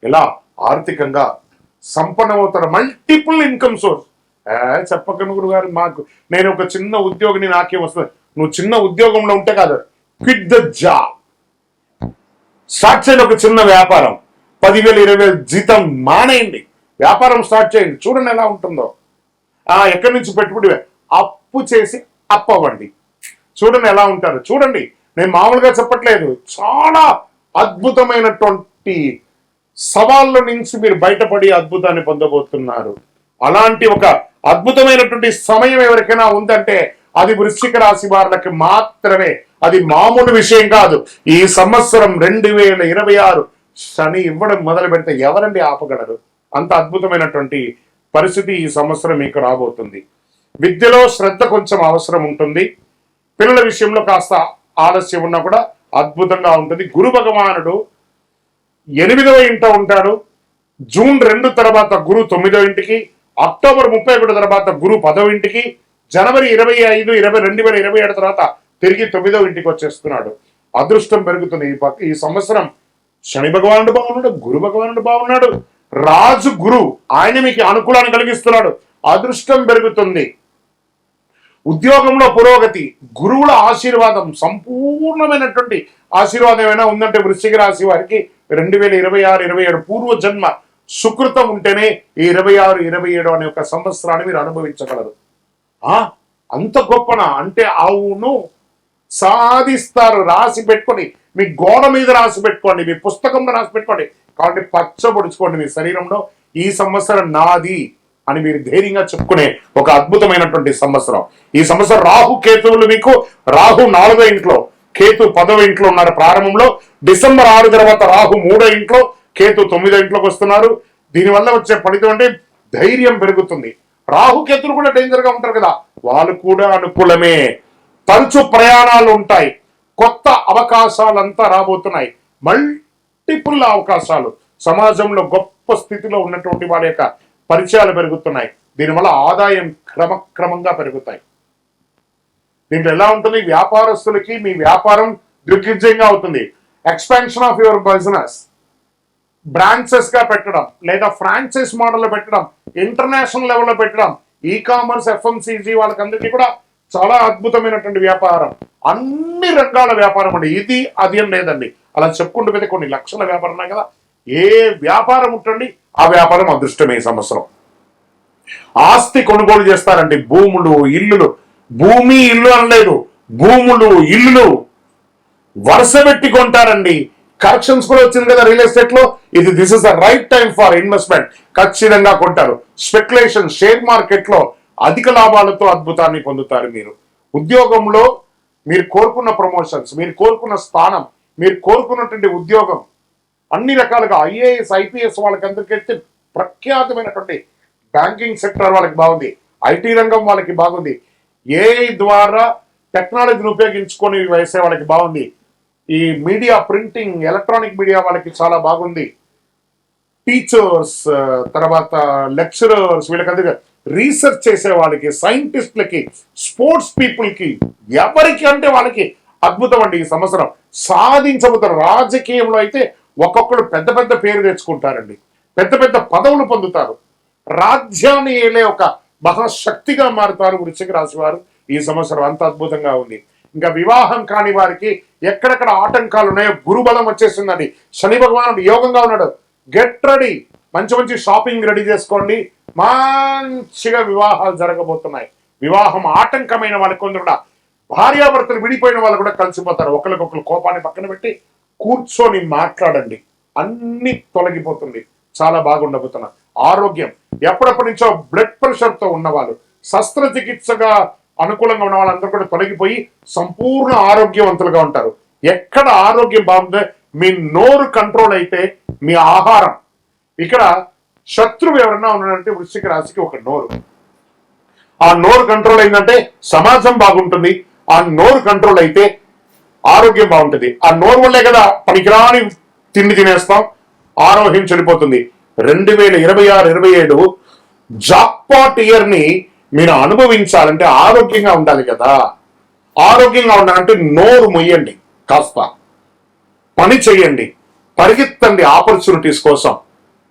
ఎలా? ఆర్థికంగా సంపన్నమవుతారు. Multiple income source. చెప్పకను గురు గారు, మాకు నేను ఒక చిన్న ఉద్యోగిని, నాకేం వస్తుంది? నువ్వు చిన్న ఉద్యోగంలో ఉంటే కాదు, క్విట్ ద జాబ్, స్టార్ట్ చేయండి ఒక చిన్న వ్యాపారం. 10,000 20,000 జీతం మానేయండి, వ్యాపారం స్టార్ట్ చేయండి. చూడండి ఎలా ఉంటుందో. ఎక్కడి నుంచి పెట్టుబడి? అప్పు చేసి అప్పవ్వండి, చూడండి ఎలా ఉంటారు. చూడండి, నేను మామూలుగా చెప్పట్లేదు. చాలా అద్భుతమైనటువంటి సవాళ్ళ నుంచి మీరు బయటపడి అద్భుతాన్ని పొందబోతున్నారు. అలాంటి ఒక అద్భుతమైనటువంటి సమయం ఎవరికైనా ఉందంటే అది వృశ్చిక రాశి వారికి మాత్రమే. అది మామూలు విషయం కాదు. ఈ సంవత్సరం 2026 శని ఇవ్వడం మొదలు పెడితే ఎవరండి ఆపగలరు? అంత అద్భుతమైనటువంటి పరిస్థితి ఈ సంవత్సరం మీకు రాబోతుంది. విద్యలో శ్రద్ధ కొంచెం అవసరం ఉంటుంది. పిల్లల విషయంలో కాస్త ఆలస్యం ఉన్నా కూడా అద్భుతంగా ఉంటుంది. గురు భగవానుడు 8వ ఇంట ఉంటాడు. జూన్ 2 తర్వాత గురు 9వ ఇంటికి, అక్టోబర్ 31 తర్వాత గురు 10వ ఇంటికి, జనవరి 25, 2027 తర్వాత తిరిగి 9వ ఇంటికి వచ్చేస్తున్నాడు. అదృష్టం పెరుగుతుంది. ఈ సంవత్సరం శని భగవానుడు బాగున్నాడు, గురు భగవానుడు బాగున్నాడు, రాజు గురు ఆయన మీకు అనుకూలాన్ని కలిగిస్తున్నాడు. అదృష్టం పెరుగుతుంది. ఉద్యోగంలో పురోగతి, గురువుల ఆశీర్వాదం, సంపూర్ణమైనటువంటి ఆశీర్వాదం ఏమైనా ఉందంటే వృశ్చిక రాశి వారికి 2026-27 పూర్వజన్మ సుకృతం ఉంటేనే ఈ 26-27 అనే ఒక సంవత్సరాన్ని మీరు అనుభవించగలరు. అంత గొప్పనా అంటే అవును, సాధిస్తారు. రాసి పెట్టుకోండి, మీ గోడ మీద రాసి పెట్టుకోండి, మీ పుస్తకంలో రాసి పెట్టుకోండి. కాబట్టి పచ్చబొడుచుకోండి మీ శరీరంలో. ఈ సంవత్సరం నాది అని మీరు ధైర్యంగా చెప్పుకునే ఒక అద్భుతమైనటువంటి సంవత్సరం. ఈ సంవత్సరం రాహు కేతువులు మీకు, రాహు 4వ ఇంట్లో, కేతు 10వ ఇంట్లో ఉన్నారు ప్రారంభంలో. డిసెంబర్ 6 తర్వాత రాహు 3వ ఇంట్లో, కేతు 9వ ఇంట్లోకి వస్తున్నారు. దీనివల్ల వచ్చే ఫలితం అంటే ధైర్యం పెరుగుతుంది. రాహు కేతులు కూడా డేంజర్ గా ఉంటారు కదా, వాళ్ళు కూడా అనుకూలమే. తరచు ప్రయాణాలు ఉంటాయి. కొత్త అవకాశాలంతా రాబోతున్నాయి. మల్టిపుల్ అవకాశాలు. సమాజంలో గొప్ప స్థితిలో ఉన్నటువంటి వారి యొక్క పరిచయాలు పెరుగుతున్నాయి. దీనివల్ల ఆదాయం క్రమక్రమంగా పెరుగుతాయి. దీంట్లో ఎలా ఉంటుంది? వ్యాపారస్తులకి మీ వ్యాపారం దిగ్విజయంగా అవుతుంది. Expansion of your business, branches గా పెట్టడం లేదా ఫ్రాంచైజ్ మోడల్లో పెట్టడం, ఇంటర్నేషనల్ లెవెల్లో పెట్టడం, ఈ కామర్స్, FMCG వాళ్ళకందరికీ కూడా చాలా అద్భుతమైనటువంటి వ్యాపారం. అన్ని రంగాల వ్యాపారం అండి. ఇది అది అని లేదండి, అలా చెప్పుకుంటూ పోతే కొన్ని లక్షల వ్యాపారం ఉన్నాయి కదా. ఏ వ్యాపారం ఉంటుంది ఆ వ్యాపారం అదృష్టమే. ఈ సంవత్సరం ఆస్తి కొనుగోలు చేస్తారండి. భూములు, ఇల్లులు, భూమి ఇల్లు అనలేదు, భూములు ఇల్లులు వరుస పెట్టి కొంటారండి. కరెక్షన్స్ కూడా వచ్చింది కదా రియల్ ఎస్టేట్ లో. This is the right time for investment. ఖచ్చితంగా కొంటారు. స్పెక్యులేషన్, షేర్ మార్కెట్ లో అధిక లాభాలతో అద్భుతాన్ని పొందుతారు మీరు. ఉద్యోగంలో మీరు కోరుకున్న ప్రమోషన్స్, మీరు కోరుకున్న స్థానం, మీరు కోరుకున్నటువంటి ఉద్యోగం అన్ని రకాలుగా IAS, IPS వాళ్ళకి అందరికైతే ప్రఖ్యాతమైనటువంటి బ్యాంకింగ్ సెక్టర్ వాళ్ళకి బాగుంది. IT రంగం వాళ్ళకి బాగుంది. AI ద్వారా టెక్నాలజీని ఉపయోగించుకొని వేసే వాళ్ళకి బాగుంది. ఈ మీడియా, ప్రింటింగ్, ఎలక్ట్రానిక్ మీడియా వాళ్ళకి చాలా బాగుంది. టీచర్స్, తర్వాత లెక్చరర్స్, వీళ్ళకందరికీ రీసెర్చ్ చేసే వాళ్ళకి, సైంటిస్టులకి, స్పోర్ట్స్ పీపుల్కి, ఎవరికి అంటే వాళ్ళకి అద్భుతం అండి. ఈ సంవత్సరం సాధించబోతారు. రాజకీయంలో అయితే ఒక్కొక్కరు పెద్ద పెద్ద పేరు తెచ్చుకుంటారండి, పెద్ద పెద్ద పదవులు పొందుతారు. రాజ్యాన్ని ఏలే ఒక మహాశక్తిగా మారుతారు వృశ్చిక రాశి వారు. ఈ సంవత్సరం అంత అద్భుతంగా ఉంది. ఇంకా వివాహం కాని వారికి ఎక్కడెక్కడ ఆటంకాలు ఉన్నాయో గురుబలం వచ్చేసిందండి. శని భగవానుడు యోగంగా ఉన్నాడు. గెట్ రెడీ, మంచి మంచి షాపింగ్ రెడీ చేసుకోండి. మంచిగా వివాహాలు జరగబోతున్నాయి. వివాహం ఆటంకమైన వాళ్ళకి కొందరు కూడా, భార్యాభర్తలు విడిపోయిన వాళ్ళు కూడా కలిసిపోతారు. ఒకరికొకరు కోపాన్ని పక్కన పెట్టి కూర్చొని మాట్లాడండి, అన్ని తొలగిపోతుంది. చాలా బాగుండబోతున్నారు. ఆరోగ్యం, ఎప్పటిప్పటి నుంచో బ్లడ్ ప్రెషర్ తో ఉన్నవాళ్ళు, శస్త్రచికిత్సగా అనుకూలంగా ఉన్న వాళ్ళందరూ కూడా తొలగిపోయి సంపూర్ణ ఆరోగ్యవంతులుగా ఉంటారు. ఎక్కడ ఆరోగ్యం బాగుందో, మీ నోరు కంట్రోల్ అయితే మీ ఆహారం. ఇక్కడ శత్రువు ఎవరన్నా ఉన్నాడంటే వృశ్చిక రాశికి ఒక నోరు. ఆ నోరు కంట్రోల్ అయిందంటే సమాజం బాగుంటుంది. ఆ నోరు కంట్రోల్ అయితే ఆరోగ్యం బాగుంటుంది. ఆ నోరు వల్లే కదా పనికిరాని తిండి తినేస్తాం, ఆరోగ్యం చెడిపోతుంది. 2026-27 జాక్పాట్ ఇయర్ ని మీరు అనుభవించాలంటే ఆరోగ్యంగా ఉండాలి కదా. ఆరోగ్యంగా ఉండాలంటే నోరు మొయ్యండి, కాస్త పని చేయండి, పరిగెత్తండి ఆపర్చునిటీస్ కోసం.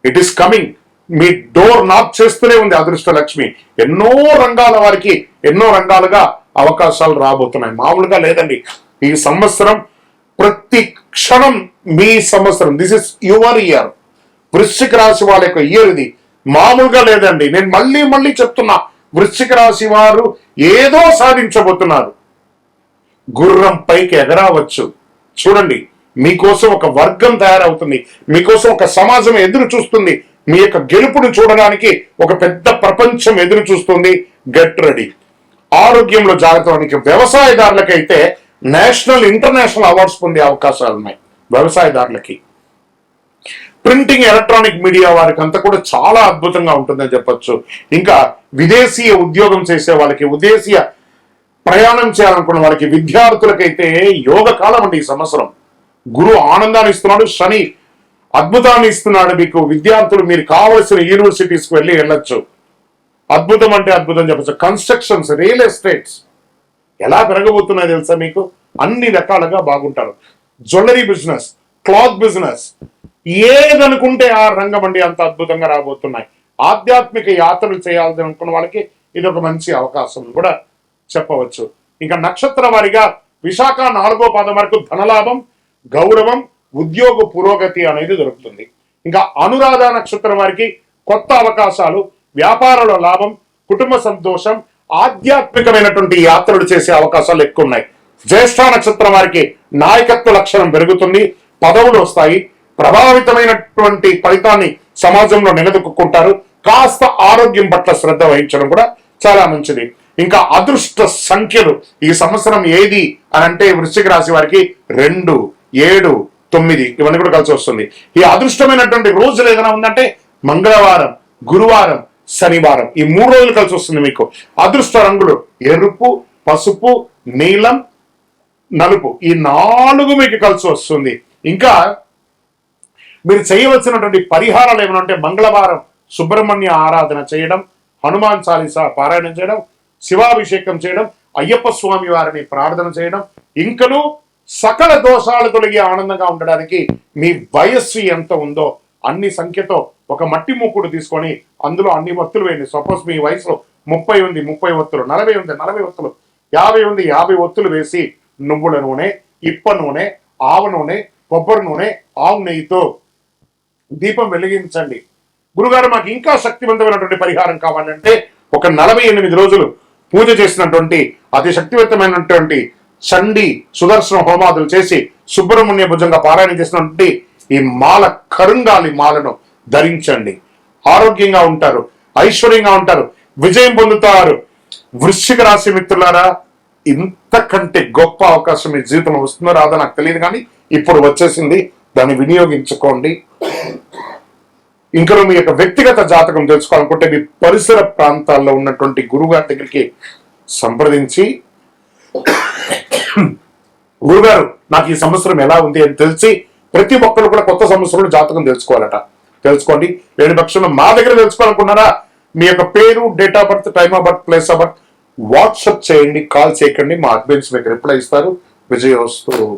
It is coming. Me door knock చేస్తూనే ఉంది అదృష్ట లక్ష్మి. ఎన్నో రంగాల వారికి ఎన్నో రంగాలుగా అవకాశాలు రాబోతున్నాయి. మామూలుగా లేదండి ఈ సంవత్సరం. ప్రతి క్షణం మీ సంవత్సరం. This is your year. వృశ్చిక రాశి వాళ్ళ యొక్క ఇయర్ ఇది. మామూలుగా లేదండి. నేను మళ్ళీ మళ్ళీ చెప్తున్నా, వృశ్చిక రాశి వారు ఏదో సాధించబోతున్నారు. గుర్రం పైకి ఎగరావచ్చు. చూడండి, మీకోసం ఒక వర్గం తయారవుతుంది. మీకోసం ఒక సమాజం ఎదురు చూస్తుంది. మీ యొక్క గెలుపును చూడడానికి ఒక పెద్ద ప్రపంచం ఎదురు చూస్తుంది. Get ready. ఆరోగ్యంలో జాగ్రత్త. వ్యవసాయదారులకైతే నేషనల్ ఇంటర్నేషనల్ అవార్డ్స్ పొందే అవకాశాలు ఉన్నాయి. వ్యవసాయదారులకి, ప్రింటింగ్ ఎలక్ట్రానిక్ మీడియా వారికి అంతా కూడా చాలా అద్భుతంగా ఉంటుందని చెప్పొచ్చు. ఇంకా విదేశీయ ఉద్యోగం చేసే వాళ్ళకి, విదేశీయ ప్రయాణం చేయాలనుకున్న వాళ్ళకి, విద్యార్థులకైతే యోగ కాలం అండి ఈ సంవత్సరం. గురువు ఆనందాన్ని ఇస్తున్నాడు, శని అద్భుతాన్ని ఇస్తున్నాడు మీకు. విద్యార్థులు మీరు కావలసిన యూనివర్సిటీస్కి వెళ్ళొచ్చు. అద్భుతం అంటే అద్భుతం చెప్పచ్చు. కన్స్ట్రక్షన్స్, రియల్ ఎస్టేట్స్ ఎలా పెరగబోతున్నాయి తెలుసా మీకు? అన్ని రకాలుగా బాగుంటారు. జ్యువెలరీ బిజినెస్, క్లాత్ బిజినెస్, ఏదనుకుంటే ఆ రంగం అండి అంత అద్భుతంగా రాబోతున్నాయి. ఆధ్యాత్మిక యాత్రలు చేయాలని అనుకున్న వాళ్ళకి ఇది ఒక మంచి అవకాశం కూడా చెప్పవచ్చు. ఇంకా నక్షత్ర వారిగా విశాఖ 4వ పాదం వరకు ధనలాభం, గౌరవం, ఉద్యోగ పురోగతి అనేది దొరుకుతుంది. ఇంకా అనురాధ నక్షత్రం వారికి కొత్త అవకాశాలు, వ్యాపారంలో లాభం, కుటుంబ సంతోషం, ఆధ్యాత్మికమైనటువంటి యాత్రలు చేసే అవకాశాలు ఎక్కువ ఉన్నాయి. జ్యేష్ఠ నక్షత్రం వారికి నాయకత్వ లక్షణం పెరుగుతుంది, పదవులు వస్తాయి, ప్రభావితమైనటువంటి ఫలితాన్ని సమాజంలో నిలదొక్కుంటారు. కాస్త ఆరోగ్యం పట్ల శ్రద్ధ వహించడం కూడా చాలా మంచిది. ఇంకా అదృష్ట సంఖ్యలు ఈ సంవత్సరం ఏది అని అంటే వృశ్చిక రాశి వారికి 2, 7, 9 ఇవన్నీ కూడా కలిసి వస్తుంది. ఈ అదృష్టమైనటువంటి రోజులు ఏదైనా ఉందంటే మంగళవారం, గురువారం, శనివారం, ఈ 3 రోజులు కలిసి వస్తుంది మీకు. అదృష్ట రంగులు ఎరుపు, పసుపు, నీలం, నలుపు, ఈ 4 మీకు కలిసి వస్తుంది. ఇంకా మీరు చేయవలసినటువంటి పరిహారాలు ఏమైనా అంటే మంగళవారం సుబ్రహ్మణ్య ఆరాధన చేయడం, హనుమాన్ చాలీసా పారాయణం చేయడం, శివాభిషేకం చేయడం, అయ్యప్ప స్వామి వారిని ప్రార్థన చేయడం, ఇంకను సకల దోషాలు తొలగి ఆనందంగా ఉండడానికి మీ వయస్సు ఎంత ఉందో అన్ని సంఖ్యతో ఒక మట్టి మూకుడు తీసుకొని అందులో అన్ని ఒత్తులు వేయండి. సపోజ్ మీ వయసులో 30 ఉంది, 30 ఒత్తులు, 40 ఉంది, 40 ఒత్తులు, 50 ఉంది, 50 ఒత్తులు వేసి నువ్వుల నూనె, ఇప్ప నూనె, ఆవ నూనె, కొబ్బరి నూనె, ఆవు నెయ్యితో దీపం వెలిగించండి. గురుగారు మాకు ఇంకా శక్తివంతమైనటువంటి పరిహారం కావాలంటే ఒక 48 రోజులు పూజ చేసినటువంటి అతి శక్తివంతమైనటువంటి చండి సుదర్శన హోమాదులు చేసి సుబ్రహ్మణ్య భుజంగా పారాయణ చేసినటువంటి ఈ మాల, కరుంగాలి మాలను ధరించండి. ఆరోగ్యంగా ఉంటారు, ఐశ్వర్యంగా ఉంటారు, విజయం పొందుతారు. వృశ్చిక రాశి మిత్రులారా, ఇంతకంటే గొప్ప అవకాశం మీ జీవితంలో వస్తుందో రాదో నాకు తెలియదు, కానీ ఇప్పుడు వచ్చేసింది. దాన్ని వినియోగించుకోండి. ఇంకా మీ యొక్క వ్యక్తిగత జాతకం తెలుసుకోవాలనుకుంటే మీ పరిసర ప్రాంతాల్లో ఉన్నటువంటి గురువుగారి దగ్గరికి సంప్రదించి, గురుగారు నాకు ఈ సంవత్సరం ఎలా ఉంది అని తెలిసి, ప్రతి ఒక్కరు కూడా కొత్త సంవత్సరంలో జాతకం తెలుసుకోండి. లేని పక్షంలో మా దగ్గర తెలుసుకోవాలనుకున్నారా, మీ యొక్క పేరు, date of birth, time of birth, place of birth WhatsApp చేయండి, కాల్ చేయకండి. మా అడ్మిన్స్ మీకు రిప్లై ఇస్తారు. విజయోస్తు.